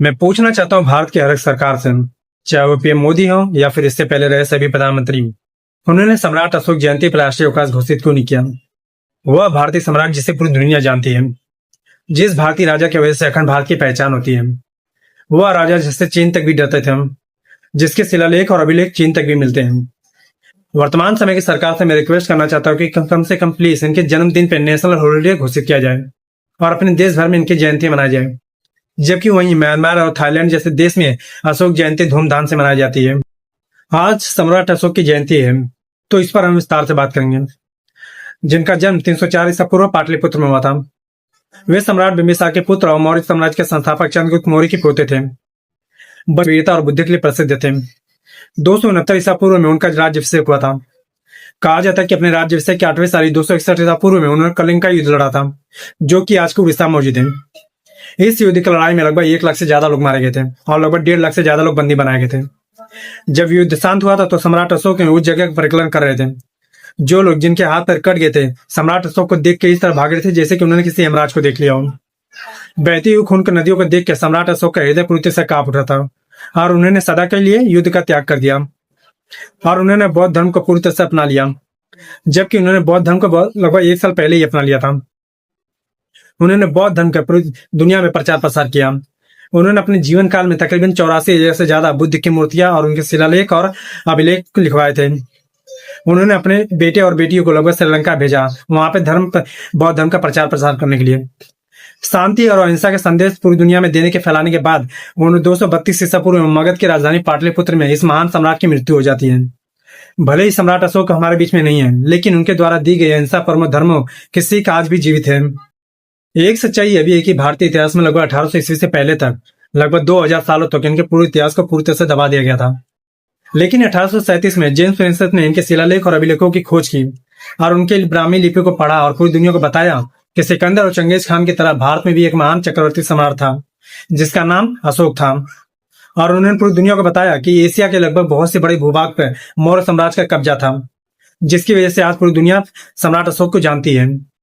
मैं पूछना चाहता हूँ भारत की हर एक सरकार से, चाहे वो पीएम मोदी हो या फिर इससे पहले रहे सभी प्रधानमंत्री, उन्होंने सम्राट अशोक जयंती पर राष्ट्रीय अवकाश घोषित क्यों नहीं किया। वह भारतीय सम्राट जिसे पूरी दुनिया जानती है, जिस भारतीय राजा की वजह से अखंड भारत की पहचान होती है, वह राजा जिससे चीन तक भी डरते थे हम, जिसके शिलालेख और अभिलेख चीन तक भी मिलते हैं। वर्तमान समय की सरकार से मैं रिक्वेस्ट करना चाहता हूँ कि कम से कम प्लीज इनके जन्मदिन पर नेशनल हॉलीडे घोषित किया जाए और अपने देश भर में इनकी जयंती मनाई जाए, जबकि वहीं म्यांमार और थाईलैंड जैसे देश में अशोक जयंती धूमधाम से मनाई जाती है। आज सम्राट अशोक की जयंती है, तो इस पर हम विस्तार से बात करेंगे। जिनका जन्म 304 ईसा पूर्व पाटलिपुत्र में हुआ था। वे सम्राट बिंबिसार के पुत्र और मौर्य साम्राज्य के संस्थापक चंद्रगुप्त मौर्य के पोते थे। वीरता और बुद्धि के लिए प्रसिद्ध थे। 269 ईसा पूर्व में उनका राज्याभिषेक हुआ था। कहा जाता है कि अपने राज्याभिषेक के 8वें साल 261 ईसा पूर्व में उन्होंने कलिंग का युद्ध लड़ा था, जो कि आज को उड़ीसा मौजूद है। इस युद्ध की लड़ाई में लगभग 1 लाख से ज्यादा लोग मारे गए थे और लगभग 1.5 लाख से ज्यादा लोग बंदी बनाए गए थे। जब युद्ध शांत हुआ था तो सम्राट अशोक उस जगह का परिकलन कर रहे थे। जो लोग जिनके हाथ पैर कट गए थे सम्राट अशोक को देख के इस तरह भाग रहे थे जैसे कि उन्होंने किसी यमराज को देख लिया हो। बहती हुई खून की नदियों को देख के सम्राट अशोक का हृदय पूरी तरह से कांप उठा था और उन्होंने सदा के लिए युद्ध का त्याग कर दिया और उन्होंने बौद्ध धर्म को पूरी तरह से अपना लिया, जबकि उन्होंने बौद्ध धर्म को लगभग 1 साल पहले ही अपना लिया था। उन्होंने बौद्ध धर्म का पूरी दुनिया में प्रचार प्रसार किया। उन्होंने अपने जीवन काल में तकरीबन 84,000 से ज्यादा बुद्ध की मूर्तियां और उनके शिलालेख और अभिलेख लिखवाए थे। उन्होंने अपने बेटे और बेटियों को लगभग श्रीलंका भेजा, वहां पे बौद्ध धर्म का प्रचार प्रसार करने के लिए। शांति और अहिंसा के संदेश पूरी दुनिया में देने के फैलाने के बाद उन्होंने 232 ईसा पूर्व में मगध की राजधानी पाटलिपुत्र में इस महान सम्राट की मृत्यु हो जाती है। भले ही सम्राट अशोक हमारे बीच में नहीं है, लेकिन उनके द्वारा दी गई अहिंसा परमो धर्मो की सीख आज भी जीवित है। एक सच्चाई यह भी है कि भारतीय इतिहास में लगभग 1800 ईस्वी से पहले तक लगभग 2000 सालों तक इनके पूरे इतिहास को पूरी तरह से दबा दिया गया था। लेकिन 1837 में जेम्स विंसेंट ने इनके शिलालेख और अभिलेखों की खोज की और उनके ब्राह्मी लिपि को पढ़ा और पूरी दुनिया को बताया कि सिकंदर और चंगेज खान की तरह भारत में भी एक महान चक्रवर्ती सम्राट था जिसका नाम अशोक था। और उन्होंने पूरी दुनिया को बताया कि एशिया के लगभग बहुत से बड़े भूभाग पर मौर्य साम्राज्य का कब्जा था, जिसकी वजह से आज पूरी दुनिया सम्राट अशोक को जानती है।